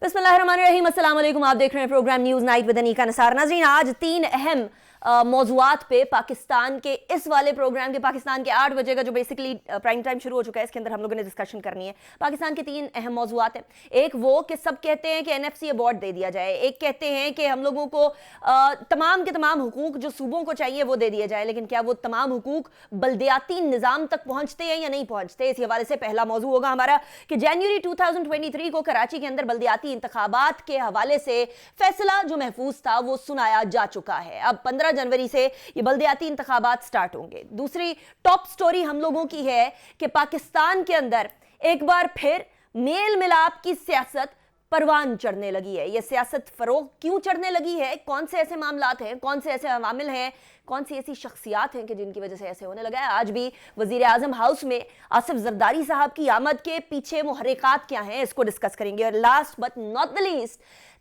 बिस्मिल्लाहिर्रहमानिर्रहीम, अस्सलाम वालेकुम। आप देख रहे हैं programme news night with Aneeqa Nisar. नाज़रीन, आज 3 अहम मौज़ूआत पे पाकिस्तान के इस वाले प्रोग्राम के पाकिस्तान के 8 बजे का जो बेसिकली प्राइम टाइम शुरू हो चुका है, इसके अंदर हम लोगों ने डिस्कशन करनी है। पाकिस्तान के 3 अहम मौज़ूआत हैं। एक वो कि सब कहते हैं कि NFC अवार्ड दे दिया जाए, एक कहते हैं कि हम लोगों को तमाम के तमाम हुकूक जो सूबों को चाहिए वो दे दिए जाए, लेकिन क्या वो तमाम हुकूक बल्दियाती निज़ाम तक पहुँचते हैं या नहीं पहुँचते। इस हवाले से पहला मौजू होगा हमारा कि जनवरी 2023 को कराची के अंदर बल्दियाती इंतखाबात के हवाले से फैसला जो महफूज था वो सुनाया जा चुका है। अब 15 जनवरी से ये बल्दियाती इंतखाबात स्टार्ट होंगे। दूसरी टॉप स्टोरी हम लोगों की है कि पाकिस्तान के अंदर एक बार फिर मेल मिलाप की सियासत परवान चढ़ने लगी है। ये सियासत फरोग क्यों चढ़ने लगी है, कौन से ऐसे मामलात हैं, कौन से ऐसे अवामिल हैं, कौन सी ऐसी शख्सियात हैं कि जिनकी वजह से ऐसे होने लगा है। आज भी वजीर आजम हाउस में आसिफ जरदारी साहब की आमद के पीछे मुहर्रिकात क्या हैं, इसको डिस्कस करेंगे। और last but not the least,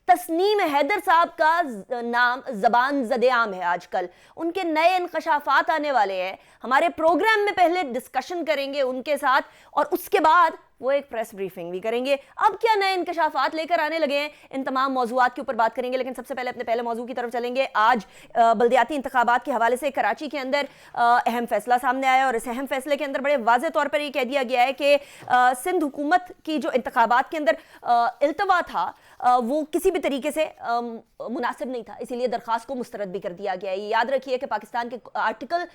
Tasneem Haider साहब का नाम ज़बान ज़द-ए-आम है आजकल। उनके नए इंकशाफात आने वाले हैं। हमारे प्रोग्राम में पहले डिस्कशन करेंगे उनके साथ और उसके बाद वो एक प्रेस ब्रीफिंग भी करेंगे। अब क्या नए इंकशाफात लेकर आने लगे हैं, इन तमाम मौजूआत के ऊपर बात करेंगे। लेकिन सबसे पहले अपने पहले मौजू की तरफ चलेंगे। आज बल्दियाती इंतखाबात के हवाले से कराची के अंदर अहम फैसला सामने आया और इस अहम फैसले के अंदर बड़े वाज़े तौर पर ये कह दिया गया है कि सिंध हुकूमत की जो इंतखाबात के अंदर इल्तवा था वो किसी भी तरीके से मुनासिब नहीं था, इसीलिए दरख्वास्त को मुस्तरद भी कर दिया गया है। याद रखिए कि पाकिस्तान के आर्टिकल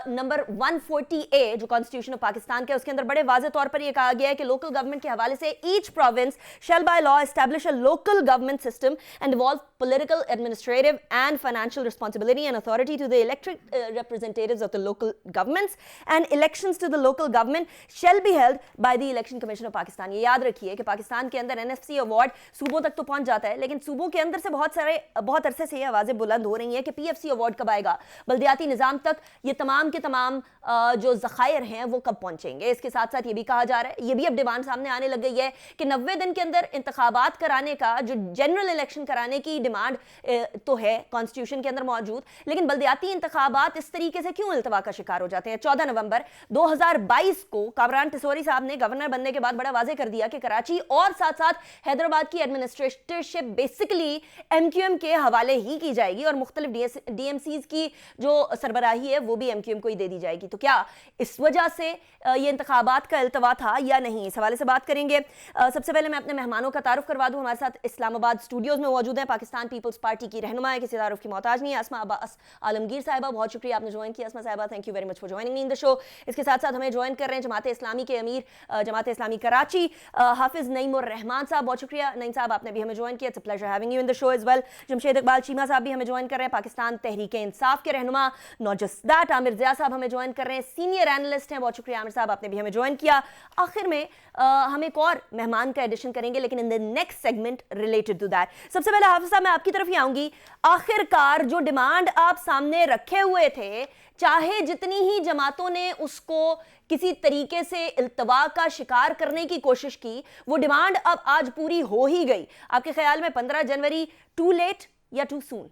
नंबर 140A जो कॉन्स्टिट्यूशन ऑफ पाकिस्तान के, उसके अंदर बड़े वाज़े तौर पर यह कहा गया है कि लोकल गवर्नमेंट के हवाले से each province shall by law establish a local government system and devolve political, administrative and financial responsibility and authority to the elected representatives of the local governments, and elections to the local government shall be held by the Election Commission of Pakistan। ये याद रखिए कि पाकिस्तान के अंदर NFC award सूबों तक तो पहुंच जाता है, लेकिन सूबों के अंदर से बहुत अरसे से ये आवाज़ें बुलंद हो रही हैं कि PFC अवार्ड कब आएगा, बल्दियाती निज़ाम तक ये तमाम के तमाम जो ज़खायर हैं वो कब पहुंचेंगे। इसके साथ साथ ये भी कहा जा रहा है, ये भी अब डिमांड सामने आने लग गई है कि 90 दिन के अंदर इंतखाबात कराने का, जो जनरल इलेक्शन कराने की डिमांड तो है कॉन्स्टिट्यूशन के अंदर मौजूद, लेकिन बल्दियाती इंतखाबात इस तरीके से क्यों इल्तवा का शिकार हो जाते हैं। 14 नवंबर 2022 को कामरान टिसोरी साहब ने गवर्नर बनने के बाद बड़ा वाजे कर दिया कि कराची और साथ साथ हैदराबाद की एडमिनिस्ट्रेटरशिप बेसिकली MQM के हवाले ही की जाएगी और मुख्तलिफ DMCs की जो सरबराही है वो भी MQM को ही दे दी जाएगी। तो क्या इस वजह से ये इंतखाबात का इल्तवा था या नहीं, इस हवाले से बात करेंगे। सबसे पहले मैं अपने मेहमानों का तारुफ करवा दूं। हमारे साथ इस्लामाबाद स्टूडियोज में मौजूद है पाकिस्तान पीपल्स पार्टी की रहनुमा है, किसी तारुफ की मोहताज नहीं है, अस्मा अब्बास आलमगीर साहिबा। बहुत शुक्रिया आपने ज्वाइन किया अस्मा साहिबा, thank you very much for joining me in the show. इसके साथ साथ हमें ज्वाइन कर रहे हैं जमात इस्लामी के अमीर जमात इस्लामी कराची हाफिज नईमुर रहमान साहब। बहुत शुक्रिया नईम साहब, आपने भी हमें ज्वाइन किया। It's a pleasure having you in the show as well. Jamshed Iqbal Cheema साहब भी हमें ज्वाइन कर रहे हैं, पाकिस्तान तहरीक इंसाफ के रहनुमा। Not just that, Aamir Zia साहब हमें ज्वाइन कर रहे हैं, सीनियर एनालिस्ट हैं। बहुत शुक्रिया आमिर साहब, आपने भी हमें ज्वाइन किया। आखिर में हम एक और मेहमान का एडिशन करेंगे, लेकिन in the next segment related to that. सबसे पहले हाफिज साहब मैं आपकी तरफ ही आऊंगी। आखिरकार जो डिमांड आप सामने रखे हुए थे, चाहे जितनी ही जमातों ने उसको किसी तरीके से इल्तवा का शिकार करने की कोशिश की, वो डिमांड अब आज पूरी हो ही गई। आपके ख्याल में 15 जनवरी टू लेट या टू सून?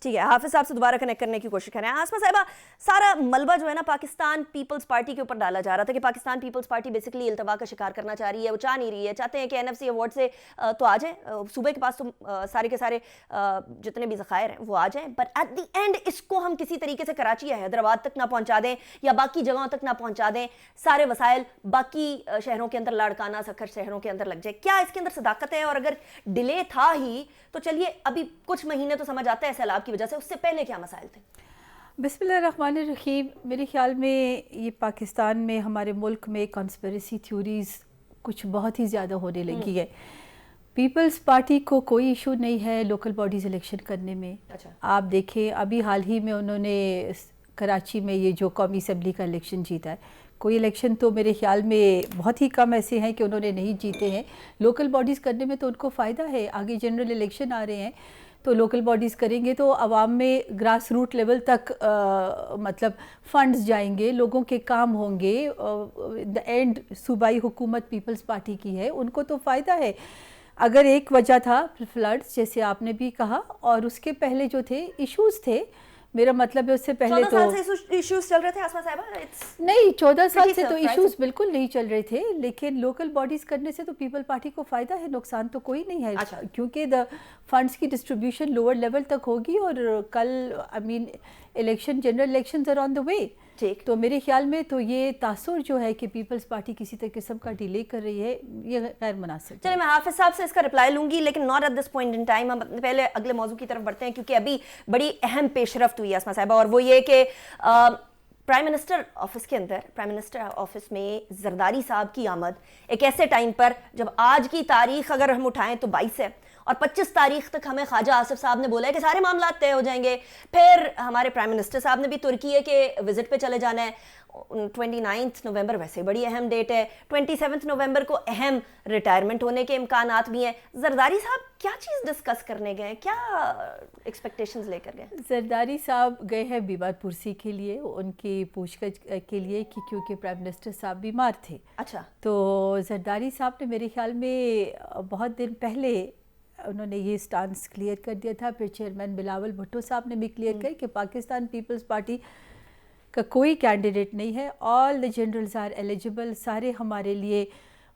ठीक है, हाफिज साहब से दोबारा कनेक्ट करने की कोशिश करें। आसमा साहिबा, सारा मलबा जो है ना पाकिस्तान पीपल्स पार्टी के ऊपर डाला जा रहा था कि पाकिस्तान पीपल्स पार्टी बेसिकली इल्तवा का शिकार करना चाह रही है, वो चाह नहीं रही है, चाहते हैं कि NFC अवार्ड से तो आ जाए, सूबे के पास तो सारे के सारे जितने भी ज़खायर हैं वो आ जाएं, बट एट द एंड इसको हम किसी तरीके से कराची या हैदराबाद तक ना पहुँचा दें या बाकी जगहों तक ना पहुँचा दें, सारे वसाइल बाकी शहरों के अंदर, लाड़काना सखर शहरों के अंदर लग जाए। क्या इसके अंदर सदाकत है? और अगर डिले था ही तो चलिए अभी कुछ महीने तो समझ आता है सैलाब की वजह से, उससे पहले क्या मसाइल थे? बिस्मिल्लाहिर्रहमानिर्रहीम। मेरे ख्याल में ये पाकिस्तान में, हमारे मुल्क में कॉन्स्पिरेसी थ्योरीज कुछ बहुत ही ज़्यादा होने लगी है। पीपल्स पार्टी को कोई इशू नहीं है लोकल बॉडीज़ इलेक्शन करने में। अच्छा। आप देखें अभी हाल ही में उन्होंने कराची में ये जो कौमी असम्बली का इलेक्शन जीता है, कोई इलेक्शन तो मेरे ख्याल में बहुत ही कम ऐसे हैं कि उन्होंने नहीं जीते हैं। लोकल बॉडीज़ करने में तो उनको फ़ायदा है, आगे जनरल इलेक्शन आ रहे हैं तो लोकल बॉडीज़ करेंगे तो आवाम में ग्रास रूट लेवल तक मतलब फ़ंड्स जाएंगे, लोगों के काम होंगे। द एंड सूबाई हुकूमत पीपल्स पार्टी की है, उनको तो फ़ायदा है। अगर एक वजह था फ्लड्स जैसे आपने भी कहा, और उसके पहले जो थे इश्यूज़ थे, मेरा मतलब है उससे पहले 14 तो साल से इश्यूज चल रहे थे आसमा साहिबा, नहीं 14 साल pretty से तो surprising. इश्यूज बिल्कुल नहीं चल रहे थे, लेकिन लोकल बॉडीज करने से तो पीपल पार्टी को फ़ायदा है, नुकसान तो कोई नहीं है। अच्छा. क्योंकि द फंड्स की डिस्ट्रीब्यूशन लोअर लेवल तक होगी और कल I mean election, general elections are on the way. ठीक. तो मेरे ख्याल में तो ये तासुर जो है कि पीपल्स पार्टी किसी तरह किस्म का डिले कर रही है, ये गैर मुनासिब। चलिए मैं हाफिज साहब से इसका रिप्लाई लूंगी, लेकिन not at this point in time. हम पहले अगले मौजू की तरफ बढ़ते हैं, क्योंकि अभी बड़ी अहम पेशरफ्त हुई है आसमा साहिबा, और वो ये कि प्राइम मिनिस्टर ऑफिस के अंदर, प्राइम मिनिस्टर ऑफिस में जरदारी साहब की आमद एक ऐसे टाइम पर, जब आज की तारीख अगर हम उठाएं तो 22 है, और 25 तारीख तक हमें ख्वाजा आसिफ साहब ने बोला है कि सारे मामला तय हो जाएंगे। फिर हमारे प्राइम मिनिस्टर साहब ने भी तुर्की के विजिट पे चले जाना है। 29 नवंबर वैसे बड़ी अहम डेट है, 27 नवंबर को अहम रिटायरमेंट होने के इम्कानात भी हैं। जरदारी साहब क्या चीज़ डिस्कस करने गए, क्या एक्सपेक्टेशंस लेकर गए? जरदारी साहब गए हैं बीमार पुरसी के लिए, उनकी पूछगछ के लिए, कि क्योंकि प्राइम मिनिस्टर साहब बीमार थे। अच्छा। तो जरदारी साहब ने मेरे ख्याल में बहुत दिन पहले उन्होंने ये स्टांस क्लियर कर दिया था। फिर चेयरमैन बिलावल भुट्टो साहब ने भी क्लियर किया कि पाकिस्तान पीपल्स पार्टी का कोई कैंडिडेट नहीं है, all the generals are eligible, सारे हमारे लिए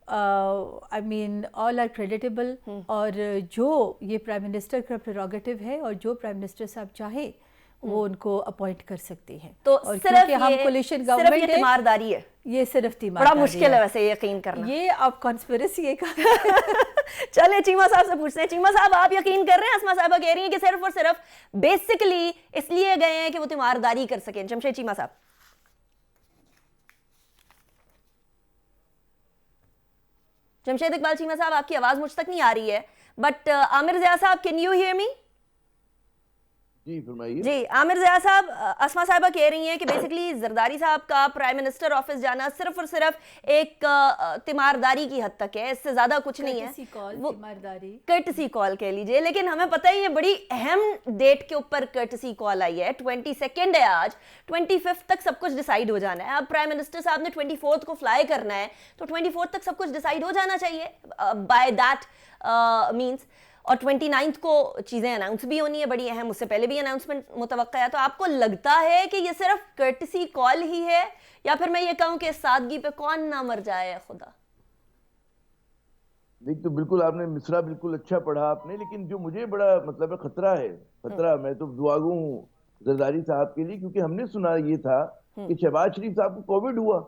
I mean all are creditable, और जो ये प्राइम मिनिस्टर का प्रेरोगेटिव है और जो प्राइम मिनिस्टर साहब चाहे वो उनको अपॉइंट कर सकते हैं। तो और सिर्फ क्योंकि हम ये कोलिशन सिर्फ गवर्नमेंट ये है, तीमारदारी है, ये सिर्फ तीमारदारी बड़ा मुश्किल है वैसे यकीन करना। ये अब कॉन्स्पिरेसी है चले चीमा साहब से पूछते हैं। चीमा साहब, आप यकीन कर रहे हैं? आसमा साहिबा कह रही हैं कि सिर्फ और सिर्फ बेसिकली इसलिए गए हैं कि वो तीमारदारी कर सकें। जमशेद चीमा साहब। जमशेद इकबाल चीमा साहब, आपकी आवाज मुझ तक नहीं आ रही है, बट आमिर ज़िया साहब, कैन यू हियर मी? जी फरमाइए। जी, आमिर ज़िया साहब, अस्मा साहिबा कह रही हैं कि बेसिकली जरदारी साहब का प्राइम मिनिस्टर ऑफिस जाना सिर्फ और सिर्फ एक तीमारदारी की हद तक है, इससे ज्यादा कुछ नहीं है। वो कर्टसी कॉल कह लीजिए, लेकिन हमें पता ही है बड़ी अहम डेट के ऊपर कर्टसी कॉल आई है। 22 है आज, 25 तक सब कुछ डिसाइड हो जाना है। अब प्राइम मिनिस्टर साहब ने 24 को फ्लाई करना है, तो 24 तक सब कुछ डिसाइड हो जाना चाहिए बाय दैट मीन्स। और 29 को चीज़ें अनाउंस भी होनी है, बड़ी अहम, उससे पहले भी अनाउंसमेंट मुतवक्का है। तो आपको लगता है कि ये सिर्फ कर्टसी कॉल ही है, या फिर मैं ये कहूँ कि सादगी पे कौन ना मर जाए खुदा? देख, तो बिल्कुल आपने मिसरा बिल्कुल अच्छा पढ़ा आपने, लेकिन जो मुझे बड़ा मतलब है खतरा, मैं तो दुआगो हूँ जरदारी साहब के लिए, क्योंकि हमने सुना ये था कि शहबाज शरीफ साहब को कोविड हुआ।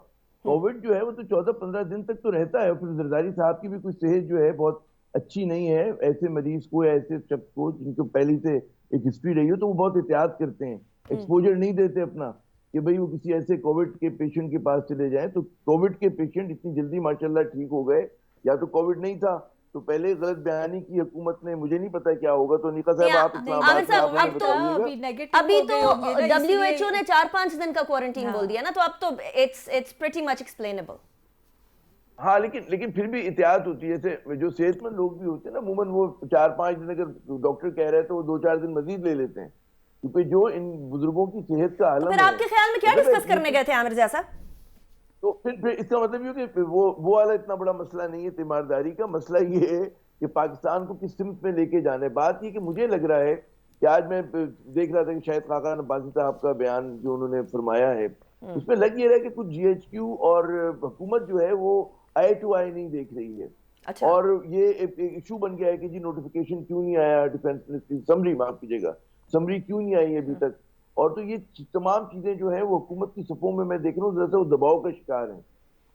कोविड जो है वो तो 14-15 दिन तक तो रहता है, और फिर जरदारी साहब की भी कुछ सेहत जो है बहुत अच्छी नहीं है। ऐसे मरीज को या ऐसे शख्स को जिनको पहले से एक हिस्ट्री रही हो, तो वो बहुत एहतियात करते हैं, एक्सपोजर नहीं देते अपना कि भाई वो किसी ऐसे कोविड के पेशेंट के पास चले जाएं। तो कोविड के पेशेंट इतनी जल्दी माशाल्लाह ठीक हो गए, या तो कोविड नहीं था, तो पहले गलत बयानी की हुकूमत ने, मुझे नहीं पता क्या होगा। तो निका साहब आप अभी तो WHO ने 4-5 दिन का क्वारंटीन बोल दिया ना, तो अब तो इट्स प्रीटी मच एक्सप्लेनेबल। हाँ, लेकिन फिर भी एहतियात होती है। जैसे जो सेहतमंद लोग भी होते हैं ना, अमूमन वो 4-5 दिन, अगर डॉक्टर कह रहे हैं तो वो 2-4 दिन मजीद ले लेते हैं, क्योंकि जो इन बुजुर्गों की सेहत का हालत। तो फिर आपके ख्याल में क्या डिस्कस करने गए थे आमिर ज़िया साहब? तो फिर इसका मतलब ये कि वो वाला इतना बड़ा मसला नहीं है तीमारदारी का। मसला ये है कि पाकिस्तान को किस सिमत में लेके जाना है। बात ये कि मुझे लग रहा है कि आज मैं देख रहा था कि शायद खाकान अब्बासी साहब का बयान जो उन्होंने फरमाया है, उसमें लग ये रहा है कि कुछ GHQ और हुकूमत जो है वो आई टू आई नहीं देख रही है। अच्छा। और ये एक इशू बन गया है कि जी नोटिफिकेशन क्यों नहीं आया डिफेंस मिनिस्ट्री, समरी माफ कीजिएगा, समरी क्यों नहीं आई अभी तक। और तो ये तमाम चीजें जो है वो हुकूमत की सफ़ों में मैं देख रहा हूँ जरा सा वो दबाव का शिकार है।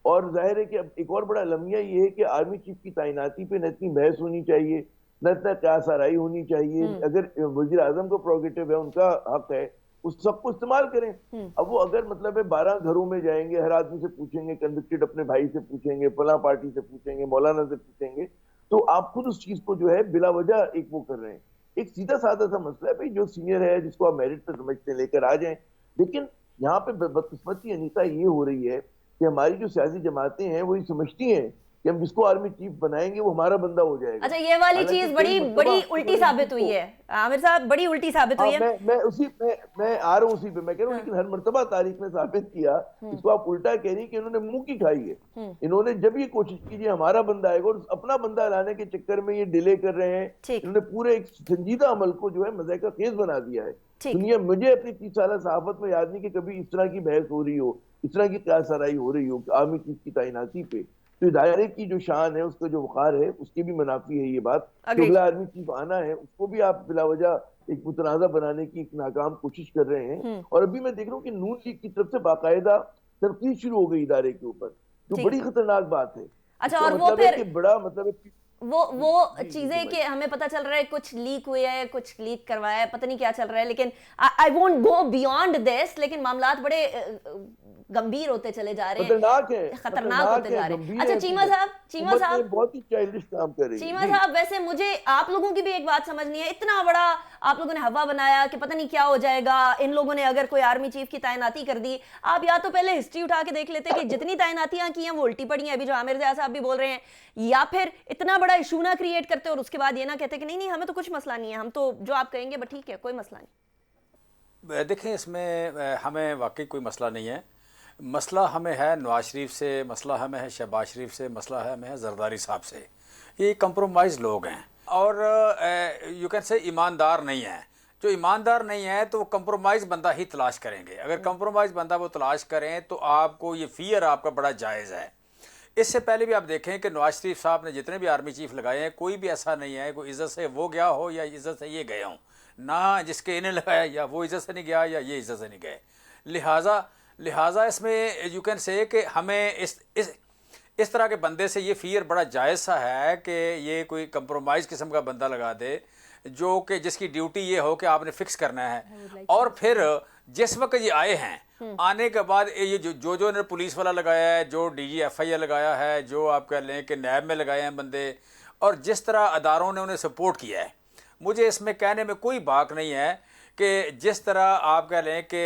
और जाहिर है कि अब एक और बड़ा अलमिया ये है कि आर्मी चीफ की तैनाती पे न इतनी बहस होनी चाहिए, न इतना क्यासाराई होनी चाहिए। अगर वजीर आजम को प्रोगेटिव है, उनका हक है, उस सबको इस्तेमाल करें। अब वो अगर मतलब है 12 घरों में जाएंगे, हर आदमी से पूछेंगे, कन्विक्टेड अपने भाई से पूछेंगे, फला पार्टी से पूछेंगे, मौलाना से पूछेंगे, तो आप खुद उस चीज को जो है बिला वजह एक वो कर रहे हैं। एक सीधा साधा सा मसला है भाई, जो सीनियर है जिसको आप मेरिट पे समझते लेकर आ जाएं। लेकिन यहाँ पे बदकिस्मती अनीता ये हो रही है कि हमारी जो सियासी जमातें हैं वो ये समझती हैं कि हम जिसको आर्मी चीफ बनाएंगे वो हमारा बंदा हो जाएगा। अच्छा, ये वाली चीज बड़ी बड़ी उल्टी साबित हुई है आमिर साहब, बड़ी उल्टी साबित हुई है। मैं आ रहा हूँ उसी पे, मैं कह रहा हूँ लेकिन हर मर्तबा तारीख ने साबित किया, इसको आप उल्टा कह रही कि इन्होंने मुंह की खाई है। इन्होंने जब ये कोशिश कीजिए हमारा बंदा आएगा, और अपना बंदा लाने के चक्कर में ये डिले कर रहे हैं। इन्होंने पूरे एक संजीदा अमल को जो है मज़ाक़ खेज बना दिया है। दुनिया, मुझे अपनी 30 साल सहाफत में याद नहीं कि कभी इस तरह की बहस हो रही हो, इस तरह की क़यासराई हो रही हो आर्मी चीफ की तैनाती पे। तो इदारे की जो शान है, उसका जो वक़ार है, उसकी भी मुनाफी है ये बात। अगला आर्मी चीफ आना है, उसको भी आप बिलावजह एक मुतनाज़ा बनाने की एक नाकाम कोशिश कर रहे हैं। और अभी मैं देख रहा हूँ कि नून लीग की तरफ से बाकायदा तनकीद शुरू हो गई इदारे के ऊपर, जो बड़ी खतरनाक बात है। अच्छा, और वो फिर बड़ा मतलब वो चीजें कि हमें पता चल रहा है कुछ लीक हुए है, कुछ लीक करवाया है, पता नहीं क्या चल रहा है, लेकिन I won't go beyond this. लेकिन मामलात बड़े गंभीर होते चले जा रहे हैं, खतरनाक होते जा रहे हैं। अच्छा चीमा साहब बहुत ही चाइल्डिश काम कर रही है। चीमा साहब, वैसे मुझे आप लोगों की भी एक बात समझनी है, इतना बड़ा आप लोगों ने हवा बनाया कि पता नहीं क्या हो जाएगा, इन लोगों ने अगर कोई आर्मी चीफ की तैनाती कर दी, आप या तो पहले हिस्ट्री उठा के देख लेते कि जितनी तैनातियां की हैं वो उल्टी पड़ी हैं, अभी जो आमिर ज़िया साहब भी बोल रहे हैं, या फिर इतना बड़ा इशू ना क्रिएट करते और उसके बाद ये ना कहते कि नहीं हमें तो कुछ मसला नहीं है, हम तो जो आप कहेंगे बट ठीक है, कोई मसला नहीं। देखें, इसमें हमें वाकई कोई मसला नहीं है। मसला हमें है नवाज शरीफ से, मसला हमें है शहबाज शरीफ से, मसला है हमें है जरदारी साहब से। ये कंप्रोमाइज़ लोग हैं और यू कैन से ईमानदार नहीं हैं। जो ईमानदार नहीं है तो वो कंप्रोमाइज़ बंदा ही तलाश करेंगे। अगर कंप्रोमाइज़ बंदा वो तलाश करें तो आपको ये फ़ियर आपका बड़ा जायज़ है। इससे पहले भी आप देखें कि नवाज शरीफ साहब ने जितने भी आर्मी चीफ लगाए हैं, कोई भी ऐसा नहीं है कोई इज़्ज़त से वो गया हो या इज़्ज़त से ये गए हों, ना जिसके इन्हें लगाया या वो इज़्ज़त से नहीं गया या ये इज़्ज़त से नहीं गए। लिहाजा इसमें यू कैन से कि हमें इस तरह के बंदे से ये फ़ियर बड़ा जायज़ सा है कि ये कोई कंप्रोमाइज़ किस्म का बंदा लगा दे, जो कि जिसकी ड्यूटी ये हो कि आपने फ़िक्स करना है। और फिर जिस वक्त ये आए हैं, आने के बाद ये जो ने पुलिस वाला लगाया है, जो DGFI लगाया है, जो आप कह लें कि नैब में लगाए हैं बंदे, और जिस तरह अदारों ने उन्हें सपोर्ट किया है, मुझे इसमें कहने में कोई बात नहीं है कि जिस तरह आप कह लें कि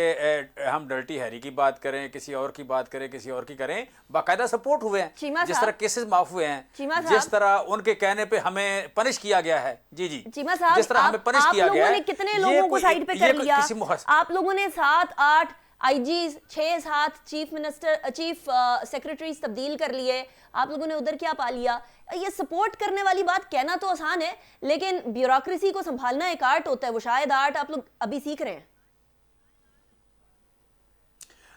हम डर्टी हैरी की बात करें, किसी और की बात करें, किसी और की करें, बाकायदा सपोर्ट हुए हैं। जिस तरह केसेस माफ हुए हैं, जिस तरह उनके कहने पे हमें पनिश किया गया है, जी जिस तरह हमें पनिश किया गया है, कितने लोगों को साइड पे कर लिया? आप लोगों ने 7-8 IGs, 6-7 चीफ सेक्रेटरीज तब्दील कर लिए, आप लोगों ने उधर क्या पा लिया? ये सपोर्ट करने वाली बात कहना तो आसान है, लेकिन ब्यूरोक्रेसी को संभालना एक आर्ट होता है, वो शायद आर्ट आप लोग अभी सीख रहे हैं।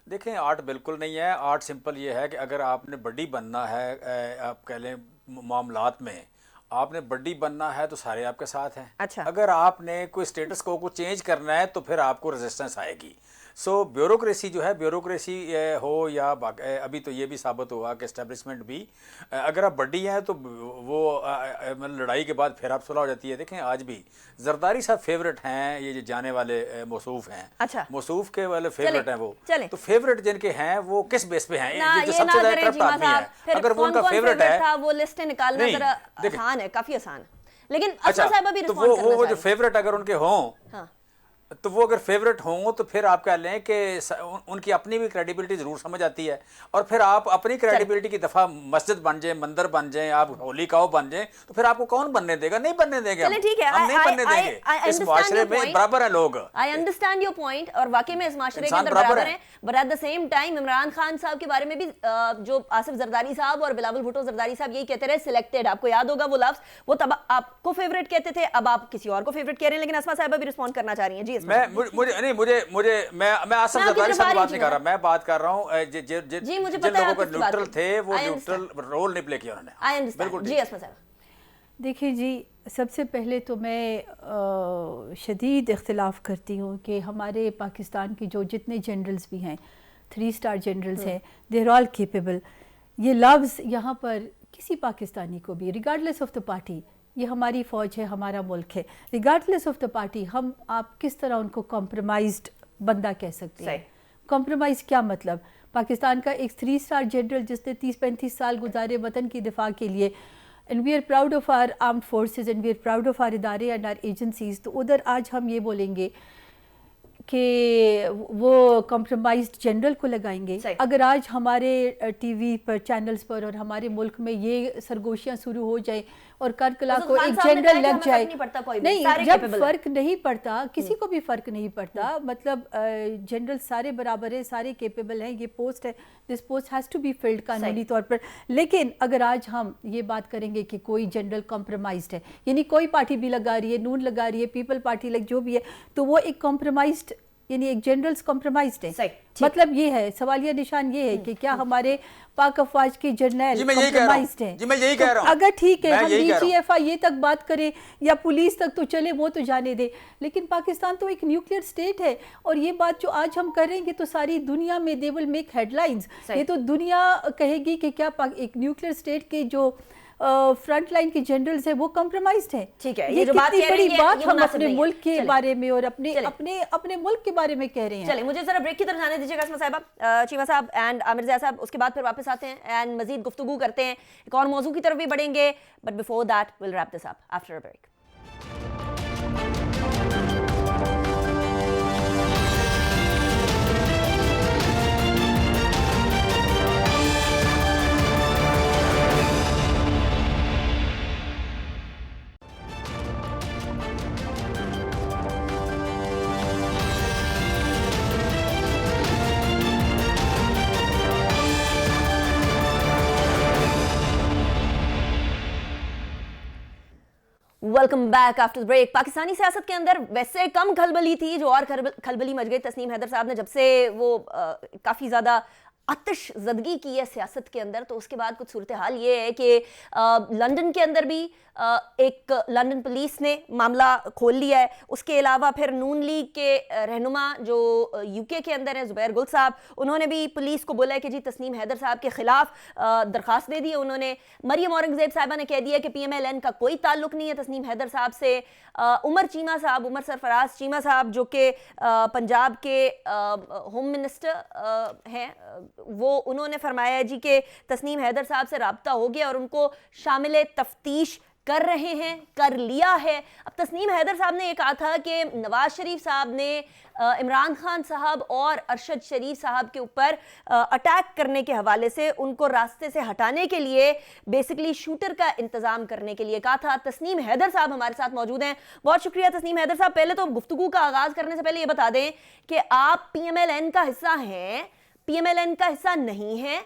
देखें, आर्ट बिल्कुल नहीं है। आर्ट सिंपल ये है कि अगर आपने बड्डी बनना है, आप कह लें मामलात में आपने बड्डी बनना है तो सारे आपके साथ हैं। अच्छा। अगर आपने कोई स्टेटस को चेंज करना है तो फिर आपको रेजिस्टेंस आएगी। सो ब्यूरोक्रेसी जो है, ब्यूरोक्रेसी हो या अभी तो ये भी साबित हुआ कि एस्टेब्लिशमेंट भी, अगर आप बड्डी हैं तो वो मतलब लड़ाई के बाद फिर आप सुलह हो जाती है। देखें, आज भी जरदारी साहब फेवरेट हैं, ये जो जाने वाले मौसूफ हैं। अच्छा। मौसूफ के वाले फेवरेट हैं वो। तो फेवरेट जिनके हैं वो किस बेस पे हैं? ये जो सबसे ज्यादा करप्ट आदमी है, अगर वो उनका फेवरेट है, वो लिस्ट निकालना जरा आसान है, काफी आसान है। लेकिन अच्छा, तो वो जो फेवरेट अगर उनके हों, तो वो अगर फेवरेट हों तो फिर आप कह लें कि उनकी अपनी भी क्रेडिबिलिटी ज़रूर समझ आती है, और फिर आप अपनी क्रेडिबिलिटी की दफ़ा मस्जिद बन जाए, मंदिर बन जाए, आप होली काओ बन जाए, तो फिर आपको कौन बनने देगा? नहीं बनने देंगे हम, ठीक है, हम नहीं बनने देंगे। इस माशरे में बराबर है लोग। आई अंडरस्टैंड योर पॉइंट, और वाकई में इस माशरे के अंदर बराबर है, but at the same time Imran Khan साहब के बारे में भी जो आसिफ जरदारी साहब और बिलावल भुट्टो जरदारी साहब यही कहते रहे, सिलेक्टेड। आपको याद होगा वो लफ्ज, वो तब आपको फेवरेट कहते थे, अब आप किसी और को फेवरेट कह रहे हैं। लेकिन अस्मा साहब भी रिस्पॉन्ड करना चाह रही हैं। जी, मैं आसिफ जरदारी साहब की बात नहीं कर रहा, मैं बात कर रहा हूँ जिन लोगों को न्यूट्रल थे, वो न्यूट्रल रोल नहीं प्ले किया उन्होंने। बिल्कुल जी। अस्मा साहब, देखिए जी, सबसे पहले तो मैं शदीद इख्तिलाफ़ करती हूँ कि हमारे पाकिस्तान के जो जितने जनरल्स भी हैं, 3 स्टार जनरल्स हैं, दे आर ऑल केपेबल। ये लफ्ज़ यहाँ पर किसी पाकिस्तानी को भी, रिगार्डलेस ऑफ द पार्टी, ये हमारी फ़ौज है, हमारा मुल्क है, रिगार्डलेस ऑफ द पार्टी, हम आप किस तरह उनको कॉम्प्रोमाइज्ड बंदा कह सकते हैं? कॉम्प्रोमाइज़ क्या मतलब? पाकिस्तान का एक 3 स्टार जनरल जिसने 30-35 साल गुजारे वतन की दिफा के लिए, and we are proud of our armed forces and we are proud of our इदारे एंड आर एजेंसीज, तो उधर आज हम ये बोलेंगे کہ وہ کمپرومائزڈ جنرل کو لگائیں گے. صحیح. اگر آج ہمارے ٹی وی پر چینلز پر اور ہمارے ملک میں یہ سرگوشیاں شروع ہو جائیں اور کل کلا کو ایک جنرل لگ جائے, نہیں جب فرق نہیں پڑتا, کسی کو بھی فرق نہیں پڑتا, مطلب جنرل سارے برابر ہیں, سارے کیپیبل ہیں, یہ پوسٹ ہے, this post has to be filled قانونی طور پر. لیکن اگر آج ہم یہ بات کریں گے کہ کوئی جنرل کمپرومائزڈ ہے, یعنی کوئی پارٹی بھی لگا رہی ہے, نون لگا رہی ہے, پیپل پارٹی لگ جو بھی ہے, تو وہ ایک کمپرومائزڈ, یعنی ایک جنرلز کمپرومائزڈ ہے. مطلب یہ ہے, سوالیہ نشان یہ ہے کہ کیا ہمارے پاک افواج کے جرنیل کمپرومائزڈ ہیں. جی میں یہی کہہ رہا ہوں. اگر ٹھیک ہے ہم ڈی جی ایف آئی یہ تک بات کریں یا پولیس تک تو چلے, وہ تو جانے دے, لیکن پاکستان تو ایک نیوکلیئر اسٹیٹ ہے, اور یہ بات جو آج ہم کریں گے تو ساری دنیا میں دے ول میک ہیڈ لائنز. یہ تو دنیا کہے گی کہ کیا ایک نیوکلیئر اسٹیٹ کے جو فرنٹ لائن کے جنرلز ہیں وہ کمپرومائزڈ ہیں. ٹھیک ہے, یہ کتنی بڑی بات ہم اپنے ملک کے بارے میں اور اپنے ملک کے بارے میں کہہ رہے ہیں. چلیں مجھے ذرا بریک کی طرف جانے دیجیے گا اسما صاحبہ, چیمہ صاحب اینڈ عامر ضیاء صاحب, اس کے بعد پھر واپس آتے ہیں اینڈ مزید گفتگو کرتے ہیں, ایک اور موضوع کی طرف بھی بڑھیں گے, but before that will rape this up after a break. Welcome back after break. Pakistani سیاست کے اندر ویسے کم کھلبلی تھی, جو اور کھلبلی مچ گئی تسنیم حیدر صاحب نے جب سے وہ کافی زیادہ آتش زدگی کی ہے سیاست کے اندر, تو اس کے بعد کچھ صورتحال یہ ہے کہ لندن کے اندر بھی ایک لندن پولیس نے معاملہ کھول لیا ہے. اس کے علاوہ پھر نون لیگ کے رہنما جو یو کے اندر ہیں زبیر گل صاحب, انہوں نے بھی پولیس کو بولا ہے کہ جی تسنیم حیدر صاحب کے خلاف درخواست دے دی ہے. انہوں نے مریم اورنگزیب صاحبہ نے کہہ دیا کہ پی ایم ایل این کا کوئی تعلق نہیں ہے تسنیم حیدر صاحب سے. عمر چیمہ صاحب, عمر سرفراز چیمہ صاحب جو کہ پنجاب کے ہوم منسٹر ہیں, وہ انہوں نے فرمایا ہے جی کہ تسنیم حیدر صاحب سے رابطہ ہو گیا اور ان کو شامل تفتیش کر رہے ہیں, کر لیا ہے. اب تسنیم حیدر صاحب نے یہ کہا تھا کہ نواز شریف صاحب نے عمران خان صاحب اور ارشد شریف صاحب کے اوپر اٹیک کرنے کے حوالے سے ان کو راستے سے ہٹانے کے لیے بیسکلی شوٹر کا انتظام کرنے کے لیے کہا تھا. تسنیم حیدر صاحب ہمارے ساتھ موجود ہیں. بہت شکریہ تسنیم حیدر صاحب. پہلے تو گفتگو کا آغاز کرنے سے پہلے یہ بتا دیں کہ آپ پی ایم ایل این کا حصہ ہیں, پی ایم ایل این کا حصہ نہیں ہیں,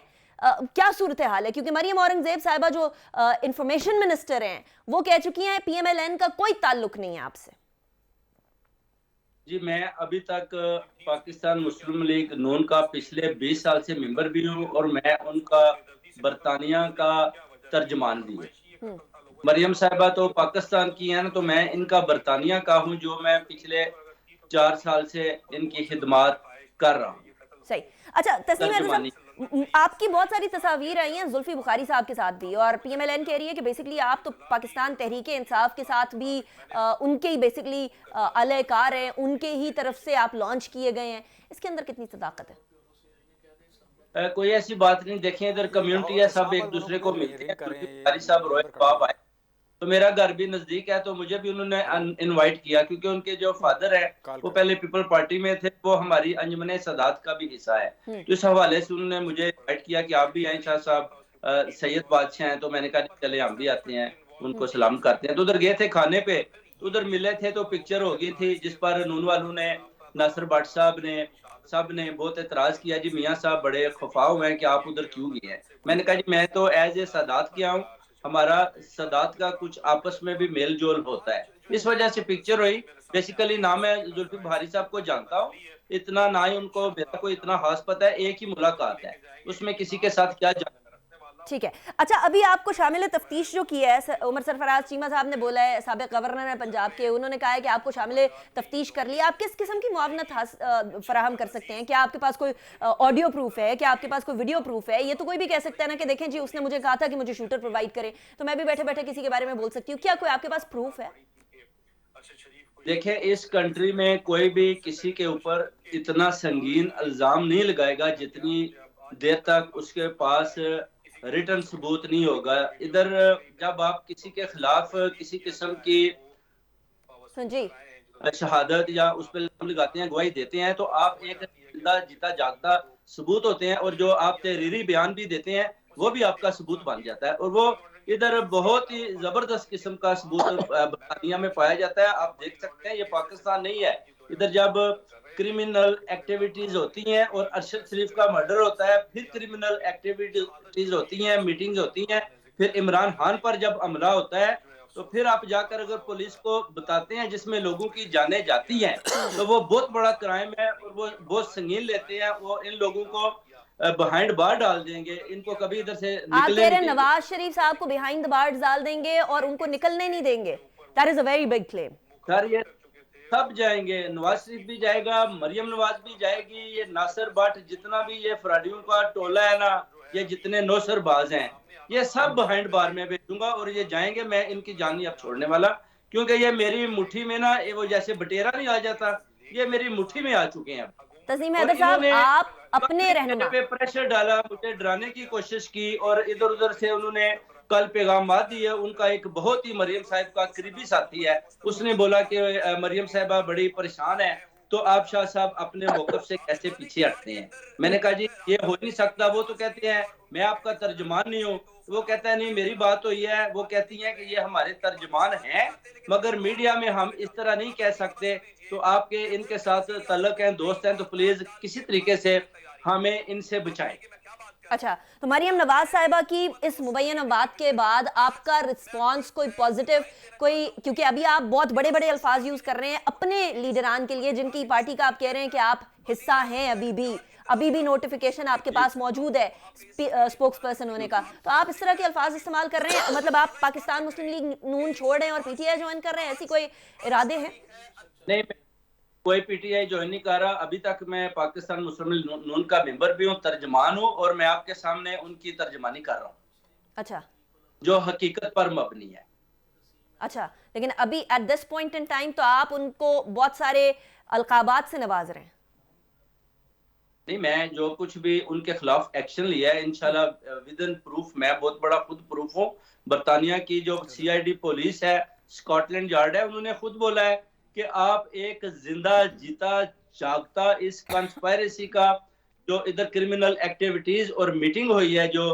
کیا صورتحال ہے؟ کیونکہ مریم اورنگزیب صاحبہ جو انفارمیشن منسٹر ہیں وہ کہہ چکی ہیں پی ایم ایل این کا کوئی تعلق نہیں ہے آپ سے. جی میں ابھی تک پاکستان مسلم لیگ نون کا پچھلے 20 سال سے ممبر بھی ہوں, اور میں ان کا برطانیہ کا ترجمان بھی ہوں. مریم صاحبہ تو پاکستان کی ہیں, تو میں ان کا برطانیہ کا ہوں, جو میں پچھلے 4 سال سے ان کی خدمات کر رہا ہوں. صحیح. اچھا تسنیم حیدر صاحب, آپ کی بہت ساری تصاویر آئی ہیں زلفی بخاری صاحب کے ساتھ بھی, اور پی ایم ایل این کہہ رہی ہے کہ بیسکلی آپ تو پاکستان تحریک انصاف کے ساتھ بھی ان کے ہی بیسکلی اہل کار ہیں, ان کے ہی طرف سے آپ لانچ کیے گئے ہیں. اس کے اندر کتنی صداقت ہے؟ کوئی ایسی بات نہیں. دیکھیں ادھر کمیونٹی ہے, سب ایک دوسرے کو ملتے ہیں. بخاری صاحب روئے باب آئے تو میرا گھر بھی نزدیک ہے, تو مجھے بھی انہوں نے انوائٹ کیا, کیونکہ ان کے جو فادر ہے وہ پہلے پیپل پارٹی میں تھے, وہ ہماری انجمن سادات کا بھی حصہ ہے. تو اس حوالے سے انہوں نے مجھے انوائٹ کیا کہ آپ بھی آئیں شاہ صاحب, سید بادشاہ ہیں. تو میں نے کہا چلے ہم بھی آتے ہیں, ان کو سلام کرتے ہیں. تو ادھر گئے تھے کھانے پہ, تو ادھر ملے تھے, تو پکچر ہو گئی تھی جس پر نون والوں نے, ناصر بٹ صاحب نے, سب نے بہت اعتراض کیا جی میاں صاحب بڑے خفا ہوئے ہیں کہ آپ ادھر کیوں گئے ہیں. میں نے کہا جی میں تو ایز اے سادات کیا ہوں, ہمارا سادات کا کچھ آپس میں بھی میل جول ہوتا ہے, اس وجہ سے پکچر ہوئی. بیسیکلی نہ میں زلفی بخاری صاحب کو جانتا ہوں اتنا, نہ ہی ان کو میرا کوئی اتنا خاص پتہ ہے, ایک ہی ملاقات ہے, اس میں کسی کے ساتھ کیا جانتا. ٹھیک ہے. اچھا ابھی آپ کو شامل تفتیش جو کی ہے عمر سرفراز چیمہ صاحب نے بولا ہے, سابق گورنر ہیں پنجاب کے, انہوں نے کہا ہے کہ آپ کو شامل تفتیش کر لیا. آپ کس قسم کی معاونت فراہم کر سکتے ہیں؟ کیا آپ کے پاس کوئی آڈیو پروف ہے, کیا آپ کے پاس کوئی ویڈیو پروف ہے؟ یہ تو کوئی بھی کہہ سکتا ہے نا کہ دیکھیں جی اس نے مجھے کہا تھا کہ مجھے شوٹر پرووائڈ کرے, تو میں بھی بیٹھے بیٹھے کسی کے بارے میں بول سکتی ہوں. کیا کوئی آپ کے پاس پروف ہے؟ دیکھیں اس کنٹری میں کوئی بھی کسی کے اوپر اتنا سنگین الزام نہیں لگائے گا جتنی دیر تک اس کے پاس ریٹن ثبوت نہیں ہوگا. ادھر جب آپ کسی کے خلاف کسی قسم کی शहादत या उस पर नाम लगाते हैं, गवाही देते हैं, तो आप एक जिंदा जीता जागता सबूत होते हैं, और जो आप तहरीरी बयान भी देते हैं वो भी आपका सबूत बन जाता है। और वो इधर बहुत ही जबरदस्त किस्म का सबूत बरतानिया में पाया जाता है। आप देख सकते हैं ये पाकिस्तान नहीं है। इधर जब क्रिमिनल एक्टिविटीज होती हैं और अरशद शरीफ का मर्डर होता है, फिर क्रिमिनल एक्टिविटीज होती हैं, मीटिंग्स होती हैं, फिर इमरान खान पर जब हमला होता है, तो फिर आप जाकर अगर पुलिस को बताते हैं जिसमें लोगों की जानें जाती हैं, तो वो बहुत बड़ा क्राइम है और वो बहुत संगीन लेते हैं। वो इन लोगों को बिहाइंड बार डाल देंगे, इनको कभी इधर से आप निकलने कह रहे नहीं हैं देंगे। नवाज शरीफ साहब को बिहाइंड द बार्स डाल देंगे और उनको निकलने नहीं देंगे? That is a very big claim. Sir ये सब जाएंगे, नवाज शरीफ भी जाएगा, मरियम नवाज भी जाएगी, ये नासिर भट्ट, जितना भी ये फ्राडियों का टोला है ना, ये जितने नौसरबाज हैं, ये सब बिहाइंड बार में भेजूंगा और ये जाएंगे। मैं इनकी जान नहीं अब छोड़ने वाला, क्योंकि ये मेरी मुट्ठी में ना, ये वो जैसे बटेरा नहीं आ जाता, ये मेरी मुट्ठी में आ चुके हैं अब। तस्नीम और हैदर साहब, इन्होंने आप अपने मेरे रहनुमा पे प्रेशर डाला, मुझे डराने की कोशिश की, और इधर उधर से उन्होंने कल पैगाम दिए। उनका एक बहुत ही मरियम साहब का करीबी साथी है, उसने बोला कि मरियम साहबा बड़ी परेशान है, तो आप शाह साहब अपने मौकफ से कैसे पीछे हटते हैं? मैंने कहा जी ये हो नहीं सकता। वो तो कहते हैं मैं आपका तर्जुमान नहीं हूँ। वो कहता है नहीं, मेरी बात तो ये है। वो कहती हैं कि ये हमारे तर्जुमान हैं, मगर मीडिया में हम इस तरह नहीं कह सकते। तो आपके इनके साथ तल्लक हैं, दोस्त हैं, तो प्लीज किसी तरीके से हमें इनसे बचाएं। अच्छा, तो मरियम नवाज साहिबा की इस मुबैयना बात के बाद आपका रिस्पांस कोई पॉजिटिव, कोई, क्योंकि अभी आप बहुत बड़े बड़े अल्फाज यूज कर रहे हैं अपने लीडरान के लिए, जिनकी पार्टी का आप कह रहे हैं कि आप हिस्सा हैं, अभी भी नोटिफिकेशन आपके पास मौजूद है स्पोक्स पर्सन होने का, तो आप इस तरह के अल्फाज इस्तेमाल कर रहे हैं, मतलब आप पाकिस्तान मुस्लिम लीग नून छोड़ रहे हैं और पीटीआई ज्वाइन कर रहे हैं, ऐसी कोई इरादे हैं? नहीं, कोई पीटीआई ज्वाइन नहीं कर रहा। अभी तक मैं पाकिस्तान मुस्लिम लीग नून का मेंबर भी हूँ, तर्जमान हूँ, और मैं आपके सामने उनकी तर्जमानी कर रहा हूँ। अच्छा, जो हकीकत पर मबनी है। अच्छा, लेकिन अभी at this point in time तो आप उनको बहुत सारे अलकाबात से नवाज रहे हैं। नहीं, मैं जो कुछ भी उनके खिलाफ एक्शन लिया है, इंशाल्लाह विद इन प्रूफ, मैं बहुत बड़ा खुद प्रूफ हूँ। बरतानिया की जो सीआईडी पुलिस है, स्कॉटलैंड यार्ड है, उन्होंने खुद बोला है कि आप एक जिंदा जीता जागता इस कंस्पायरेसी का, जो इधर क्रिमिनल एक्टिविटीज और मीटिंग हुई है, जो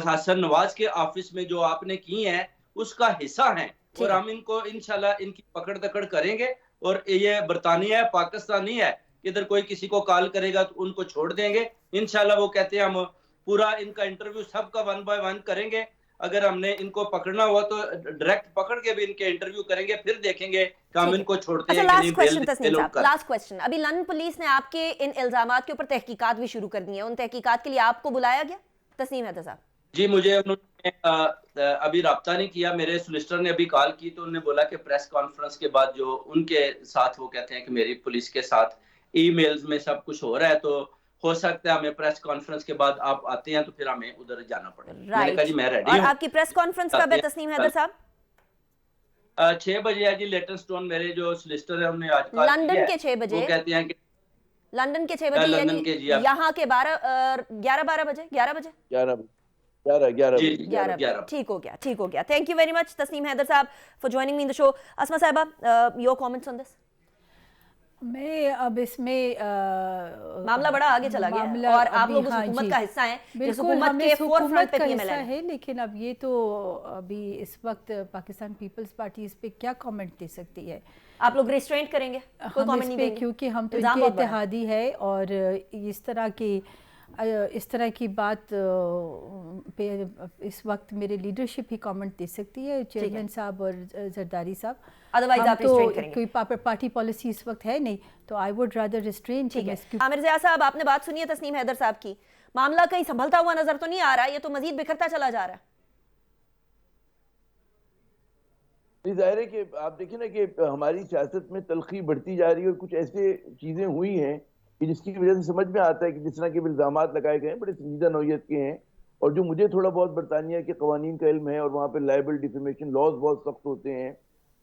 हसन नवाज के ऑफिस में जो आपने की है, उसका हिस्सा हैं। और हम इनको इंशाल्लाह इनकी पकड़ दकड़ करेंगे। और ये बरतानिया है, पाकिस्तान नहीं है। इधर कोई किसी को कॉल करेगा तो उनको छोड़ देंगे इंशाल्लाह। वो कहते हैं हम पूरा इनका इंटरव्यू सबका 1 बाय 1 करेंगे। अगर हमने इनको पकड़ना हुआ तो डायरेक्ट पकड़ के भी इनके इंटरव्यू करेंगे, फिर देखेंगे कि हम इनको छोड़ते हैं कि नहीं। लास्ट क्वेश्चन, अभी लंदन पुलिस ने आपके इन इल्जामात के ऊपर तहकीकात भी शुरू कर दी है, उन तहकीकात के लिए आपको बुलाया गया? तस्नीम हैदर साहब जी, मुझे उन्होंने अभी राब्ता नहीं किया। मेरे सोलिसिटर ने अभी कॉल की तो उन्होंने बोला कि प्रेस कॉन्फ्रेंस के बाद जो उनके साथ, वो कहते हैं कि मेरी पुलिस के साथ ईमेल्स में सब कुछ हो रहा है, तो हो सकता है हमें प्रेस कॉन्फ्रेंस के बाद आप आते हैं तो फिर हमें उधर जाना पड़ेगा। मैंने कहा जी मैं रेडी हूं। और आपकी प्रेस कॉन्फ्रेंस कब है तस्नीम हैदर साहब? 6 बजे है जी। लेटनस्टोन मेरे जो सोलिसिटर है उन्होंने आज कॉल किया है। लंदन के 6 बजे? वो कहते हैं कि लंदन के 6 बजे, लंदन के जी, यहाँ के 11 बजे 11 ठीक हो गया। Thank you very much Tasneem Haider साहब for joining me in the show. Asma साहिबा, योर कमेंट्स ऑन दिस? मैं अब इसमें मामला बड़ा आगे चला गया है और आप लोग उस हुकूमत का हिस्सा हैं, जिस हुकूमत के फोरफ्रंट पे पीएमएल है। लेकिन अब ये तो अभी इस वक्त पाकिस्तान पीपल्स पार्टी इस पे क्या कमेंट दे सकती है? आप लोग रिस्ट्रेंट करेंगे? कोई कमेंट नहीं देंगे? क्योंकि हम तो इनके इत्तेहादी है और इस तरह की बात पे इस वक्त मेरे लीडरशिप ही कमेंट दे सकती है, चेयरमैन साहब और जरदारी साहब। अदरवाइज आप रिस्ट्रेन करेंगे? कोई पार्टी पॉलिसी इस वक्त है नहीं, तो आई वुड रादर रिस्ट्रेन। ठीक है। आमिर ज़िया साहब, आपने बात सुनी है तस्नीम हैदर साहब की, मामला कहीं संभलता हुआ नजर तो नहीं आ रहा, ये तो मजीद बिखरता चला जा रहा है। जाहिर है कि आप देखिए ना कि हमारी सियासत में तलखी बढ़ती जा रही है और कुछ ऐसे चीजें हुई हैं कि जिसकी वजह से समझ में आता है कि जिस तरह के इल्जामात लगाए गए हैं बड़े संजीदा नौयत के हैं। और जो मुझे थोड़ा बहुत बरतानिया के कवानीन का इल्म है और वहाँ पे लाइबल डिफेमेशन लॉज बहुत सख्त होते हैं,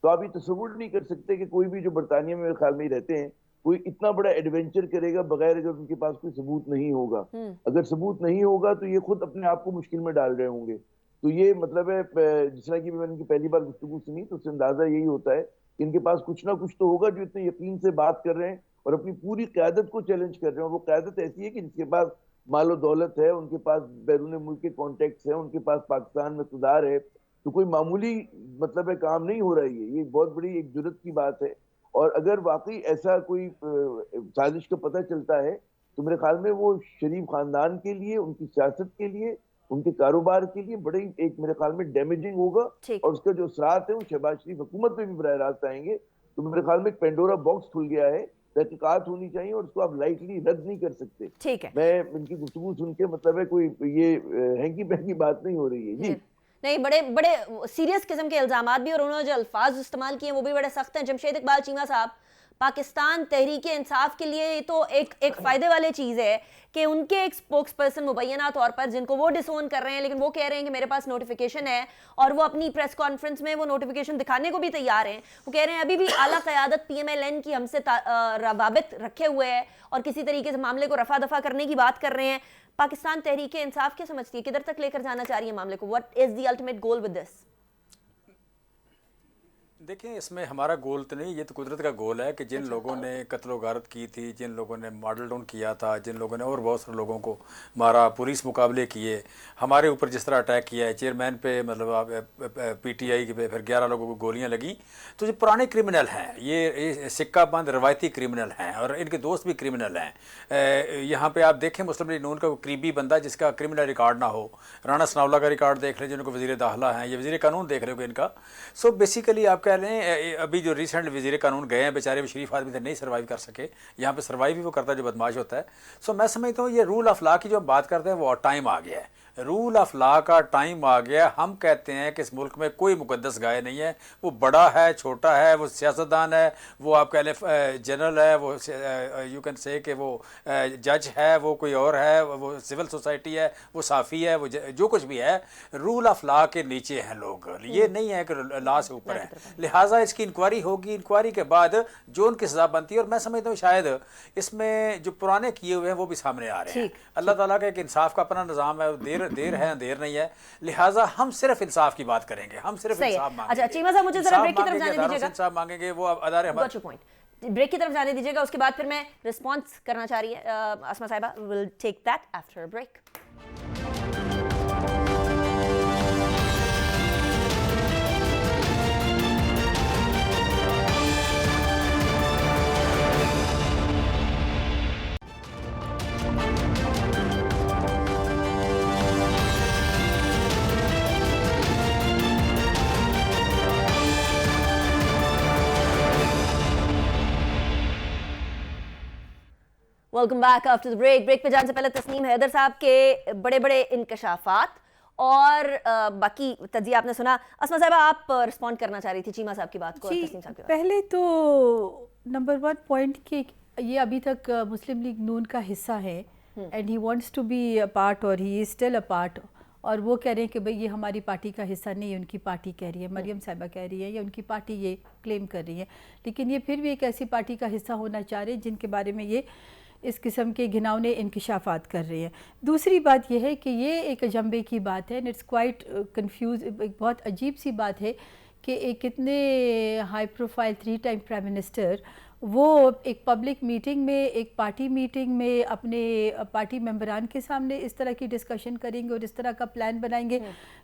तो आप ये तसव्वुर नहीं कर सकते कि कोई भी जो बरतानिया में मेरे ख्याल में रहते हैं कोई इतना बड़ा एडवेंचर करेगा बगैर अगर उनके पास कोई सबूत नहीं होगा। अगर सबूत नहीं होगा तो ये खुद अपने आप को मुश्किल में डाल रहे होंगे। तो ये मतलब है, जिस तरह की मैंने उनकी पहली बार गुफ्तगू सुनी तो उससे अंदाजा यही होता है इनके पास कुछ ना कुछ तो होगा जो इतने यकीन से बात कर रहे हैं और अपनी पूरी क़यादत को चैलेंज कर रहे हैं। और वो क़यादत ऐसी है कि जिसके पास मालो दौलत है, उनके पास बैरून मुल्क के कॉन्टेक्ट्स हैं, उनके पास पाकिस्तान में इक़्तिदार है, तो कोई मामूली मतलब है काम नहीं हो रहा है। ये बहुत बड़ी एक जुर्रत की बात है। और अगर वाकई ऐसा कोई साजिश का पता चलता है तो मेरे ख्याल में वो शरीफ खानदान के लिए, उनकी सियासत के लिए, उनके कारोबार के लिए बड़े एक मेरे ख्याल में डैमेजिंग होगा, और उसका जो असरात है वो शहबाज शरीफ हुकूमत पे भी बराह रास्त आएंगे। तो मेरे ख्याल में एक पेंडोरा बॉक्स खुल गया है, तहकीकात होनी चाहिए और उसको आप लाइटली रद्द नहीं कर सकते। ठीक है, मैं इनकी गुफ्तगू सुन के मतलब है कोई ये हैंकी पैंकी बात नहीं हो रही है जी। नहीं, बड़े बड़े सीरियस किस्म के इल्जामात भी, और उन्होंने जो अल्फाज इस्तेमाल किए वो भी बड़े सख्त हैं। जमशेद इकबाल चीमा साहब, पाकिस्तान तहरीक इंसाफ के लिए ये तो एक फ़ायदे वाली चीज़ है कि उनके एक स्पोक्स पर्सन मुबैना तौर पर, जिनको वो डिसोन कर रहे हैं, लेकिन वो कह रहे हैं कि मेरे पास नोटिफिकेशन है, और वो अपनी प्रेस कॉन्फ्रेंस में वो नोटिफिकेशन दिखाने को भी तैयार हैं। वो कह रहे हैं अभी भी आला क़यादत PMLN की हमसे रवाबित रखे हुए है और किसी तरीके से मामले को रफा दफा करने की बात कर रहे हैं। पाकिस्तान तहरीक इंसाफ क्या समझती है, किधर तक लेकर जाना चाह रही है मामले को? What is the ultimate goal with this? देखिए, इसमें हमारा गोल तो नहीं, ये तो कुदरत का गोल है कि जिन लोगों ने कत्ल गारत की थी, जिन लोगों ने मॉडल डाउन किया था, जिन लोगों ने और बहुत सारे लोगों को मारा, पुलिस मुकाबले किए, हमारे ऊपर जिस तरह अटैक किया है, चेयरमैन पे मतलब PTI के पे फिर 11 लोगों को गोलियां लगी, तो जो पुराने क्रिमिनल हैं, ये सिक्का बंद रवायती क्रिमिनल हैं और इनके दोस्त भी क्रिमिनल हैं। यहाँ पर आप देखें, मुस्लिम लीग नून का करीबी बंदा जिसका क्रिमिनल रिकॉर्ड ना हो, राना सनाउल्लाह का रिकॉर्ड देख लें, जिनको वज़ीर दाखिला हैं, ये वज़ीर कानून देख रहे हो इनका। सो बेसिकली आप कह रहे हैं अभी जो रिसेंट वज़ीर कानून गए हैं बेचारे, वो शरीफ आदमी थे, नहीं सर्वाइव कर सके। यहाँ पे सर्वाइव ही वो करता है जो बदमाश होता है। सो मैं समझता हूँ ये रूल ऑफ लॉ की जो हम बात करते हैं वो टाइम आ गया है, रूल ऑफ लॉ का टाइम आ गया। हम कहते हैं कि इस मुल्क में कोई मुकद्दस गाय नहीं है, वो बड़ा है, छोटा है, वो सियासतदान है, वो आप कह लें जनरल है, वो यू कैन से कि वो जज है, वो कोई और है, वो सिविल सोसाइटी है, वो साफ़ी है, वो जो कुछ भी है, रूल ऑफ लॉ के नीचे हैं लोग। ये नहीं है कि लॉ से ऊपर है। लिहाजा इसकी इंक्वायरी होगी, इंक्वायरी के बाद जो उनकी सज़ा बनती है, और मैं समझता हूँ शायद इसमें जो पुराने किए हुए हैं वो भी सामने आ रहे हैं। अल्लाह ताला का एक इंसाफ का अपना निज़ाम है, देर है अंधेर नहीं है, लिहाजा हम सिर्फ इंसाफ की बात करेंगे, हम सिर्फ इंसाफ मांगेंगे। अच्छा चीमा साहब, मुझे जरा ब्रेक की तरफ जाने दीजिएगा। इंसाफ मांगेंगे, वो अदारे हमारे ब्रेक की तरफ जाने दीजिएगा, उसके बाद फिर मैं रिस्पॉन्स करना चाह रही है आसमा साहिबा। Will take that after a break. Welcome back after the break. Break पे जाने से पहले तस्नीम हैदर साहब के बड़े बड़े इंकशाफात और बाकी तजिया आपने सुना। असमा साहब, आप रिस्पॉन्ड करना चाह रही थी चीमा साहब की बात को और तस्नीम साहब की बात। पहले तो नंबर 1 पॉइंट कि ये अभी तक मुस्लिम लीग नून का हिस्सा है and he wants to be a part और he is still a part, और वो कह रहे हैं कि भाई ये हमारी पार्टी का हिस्सा नहीं है, उनकी पार्टी कह रही है, मरियम साहिबा कह रही है, या उनकी पार्टी ये क्लेम कर रही है, लेकिन ये फिर भी एक ऐसी पार्टी का हिस्सा होना चाह रहे हैं जिनके बारे में ये इस किस्म के घिनौने इंकिशाफात कर रहे हैं। दूसरी बात यह है कि ये एक अजंबे की बात है, इट्स क्वाइट कंफ्यूज, एक बहुत अजीब सी बात है कि एक कितने high profile 3 time prime minister वो एक पब्लिक मीटिंग में, एक पार्टी मीटिंग में अपने पार्टी मेंबरान के सामने इस तरह की डिस्कशन करेंगे और इस तरह का प्लान बनाएंगे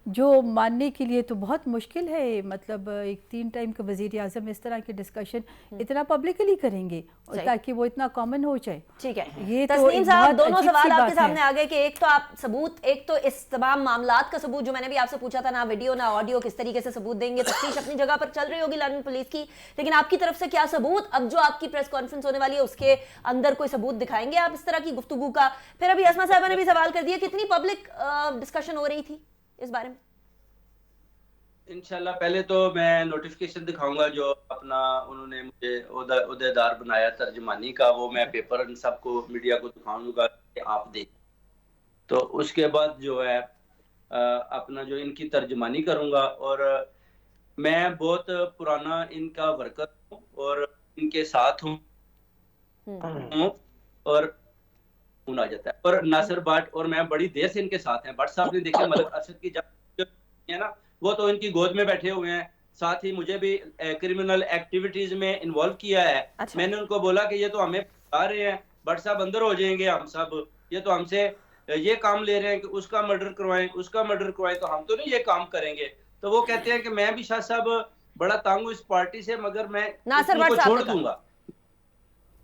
जो मानने के लिए तो बहुत मुश्किल है। मतलब एक 3 टाइम के वज़ीर आज़म इस तरह की डिस्कशन इतना पब्लिकली करेंगे ताकि वो इतना कॉमन हो जाए। ठीक है, ये तस्नीम साहब, दोनों सवाल आपके सामने है। आ गए कि एक तो आप सबूत, एक तो इस तमाम मामलात का सबूत जो मैंने भी आपसे पूछा था, ना वीडियो ना ऑडियो, किस तरीके से सबूत देंगे। तफ्तीश अपनी जगह पर चल रही होगी लंदन पुलिस की, लेकिन आपकी तरफ से क्या सबूत, अब जो आपकी प्रेस कॉन्फ्रेंस होने वाली है उसके अंदर कोई सबूत दिखाएंगे आप इस तरह की गुफ्तगू का? फिर अभी असमा साहिबा ने भी सवाल कर दिया, कितनी पब्लिक डिस्कशन हो रही थी इस बारे में? इंशाल्लाह पहले तो मैं नोटिफिकेशन दिखाऊंगा जो अपना उन्होंने मुझे ओहदेदार बनाया तर्जमानी का, वो मैं पेपर इन सबको मीडिया को दिखाऊंगा कि आप देख। तो उसके बाद जो है अपना जो इनकी तर्जमानी करूंगा, और मैं बहुत पुराना इनका वर्कर हूँ और इनके साथ हूँ और आ जाता है। और नासिर भट्ट और मैं बड़ी देर से इनके साथ हैं। भट्ट साहब ने देखा मलिक अरशद की जब है ना, वो तो इनकी गोद में बैठे हुए हैं, साथ ही मुझे भी क्रिमिनल एक्टिविटीज में इन्वॉल्व किया है। अच्छा। मैंने उनको बोला कि ये तो हमें बता रहे हैं, बट साहब अंदर हो जाएंगे हम सब, ये तो हमसे ये काम ले रहे हैं कि उसका मर्डर करवाएं, उसका मर्डर करवाएं, तो हम तो नहीं ये काम करेंगे। तो वो कहते हैं कि मैं भी शाह साहब बड़ा तंग हूं इस पार्टी से, मगर मैं नासिर इनको भट्ट साहब छोड़ ने कहा। दूंगा।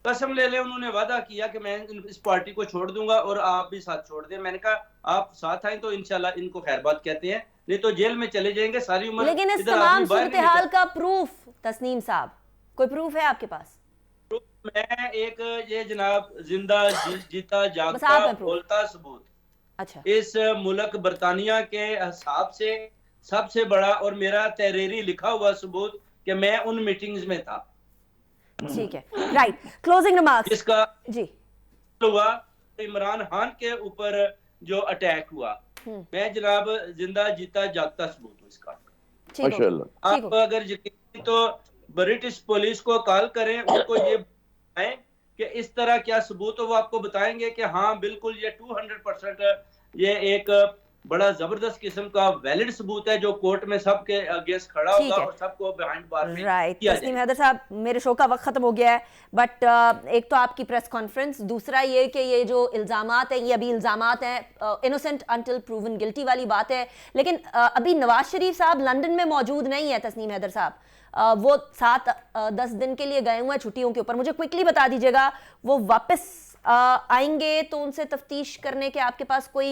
कसम ले ले, उन्होंने वादा किया कि मैं इस पार्टी को छोड़ दूंगा और आप भी साथ छोड़ दें। मैंने कहा आप साथ आए तो इंशाल्लाह इनको खैर बात कहते हैं, नहीं तो जेल में चले जाएंगे सारी उम्र। लेकिन इस इधर तमाम आदमी बाहर नहीं सूरत हाल निकलता। का प्रूफ तस्नीम साहब, कोई प्रूफ है आपके पास? मैं एक ये जनाब जिंदा जीता बस जागता आप हैं proof। बोलता सबूत, अच्छा, इस मुल्क बरतानिया के हिसाब से सबसे बड़ा और मेरा तहरीरी लिखा हुआ सबूत कि मैं उन मीटिंग्स में था ठीक है, राइट। क्लोजिंग रिमार्क्स जिसका जी। हुआ इमरान खान के ऊपर जो अटैक हुआ। मैं जनाब जिंदा जीता जागता सबूत हूँ इसका। ठीक हो गया, माशाल्लाह। ठीक आप हो। अगर यकीन तो ब्रिटिश पुलिस को कॉल करें, उनको ये बताएं कि इस तरह क्या सबूत हो, वो आपको बताएंगे कि हाँ बिल्कुल ये 200% ये एक बड़ा जबरदस्त किस्म का वैलिड सबूत है जो कोर्ट में सबके अगेंस्ट खड़ा ठीक होगा है। और सबको बिहाइंड बार में राइट किया तस्नीम जाएगा। हैदर साहब, मेरे शो का वक्त खत्म हो गया है, बट एक तो आपकी प्रेस कॉन्फ्रेंस, दूसरा ये कि ये जो इल्जामात हैं ये अभी इल्जामात हैं, इनोसेंट अंटिल प्रूवन गिल्टी वाली बात है, लेकिन अभी नवाज शरीफ साहब लंदन में मौजूद नहीं है तस्नीम हैदर साहब। वो 7-10 दिन के लिए गए हुए हैं छुट्टियों के ऊपर। मुझे क्विकली बता दीजिएगा वो वापस आएंगे तो उनसे तफ्तीश करने के आपके पास कोई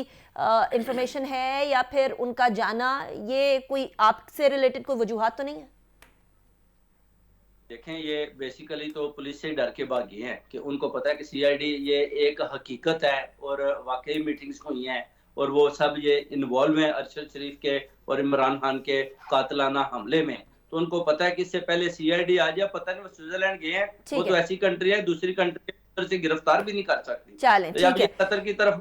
इंफॉर्मेशन है, या फिर उनका जाना ये कोई आपसे रिलेटेड कोई वजूहात तो नहीं है? देखें, ये बेसिकली तो पुलिस से डर के भागे हैं कि उनको पता है कि सीआईडी ये एक हकीकत है और वाकई मीटिंग्स हुई हैं और वो सब ये इन्वॉल्व हैं अरशद शरीफ के और इमरान खान के कातलाना हमले में। तो उनको पता है कि इससे पहले सीआईडी आ जाए, पता नहीं वो स्विट्जरलैंड गए हैं, वो तो ऐसी कंट्री है दूसरी कंट्री से गिरफ्तार भी नहीं कर सकती। चलें, तो जब ठीक ये है। कतर की तरफ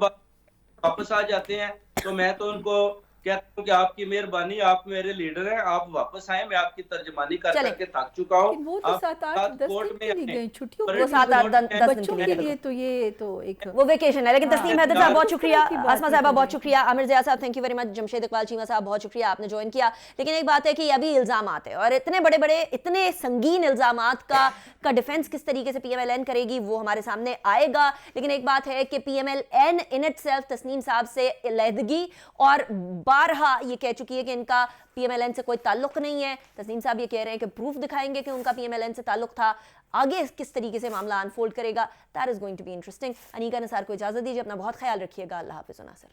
वापस आ जाते हैं तो मैं तो उनको कहता हूँ कि आपकी मेहरबानी, आप मेरे लीडर हैं, आप वापस आए, मैं आपकी तर्जमानी कर चलें। करके थक चुका हूँ। लेकिन वो तो आप 7-8-10 कोर्ट दिन में के लिए आए। गए छुट्टियों वो के लिए। 7-8-10 दिन के बच्चों लिए के गए। लिए तो ये तो एक वो वेकेशन है। लेकिन तस्नीम हैदर साहब बहुत शुक्रिया, की बात आसमा नहीं साहबा कर बहुत रहे। शुक्रिया, आमिर ज़िया साहब thank you very much, Jamshed Iqbal Cheema साहब बहुत शुक्रिया आपने ज्वाइन किया। लेकिन एक बात है कि अभी इल्जामात है और इतने बड़े बड़े इतने संगीन इल्जामात का डिफेंस किस तरीके से पीएमएलएन करेगी वो हमारे सामने आएगा। लेकिन एक बात है कि पीएमएलएन इन इटसेल्फ तस्नीम साहब से अलहदगी और बारहा ये कह चुकी है कि इनका पीएमएलएन से कोई ताल्लुक नहीं है। तस्नीम साहब ये कह रहे हैं कि प्रूफ दिखाएंगे कि उनका पीएमएलएन से ताल्लुक था। आगे किस तरीके से मामला अनफोल्ड करेगा, that is going to be interesting. Aneeqa Nisar को इजाजत दीजिए, अपना बहुत ख्याल रखिएगा। अल्लाह हाफिज़ नासिर।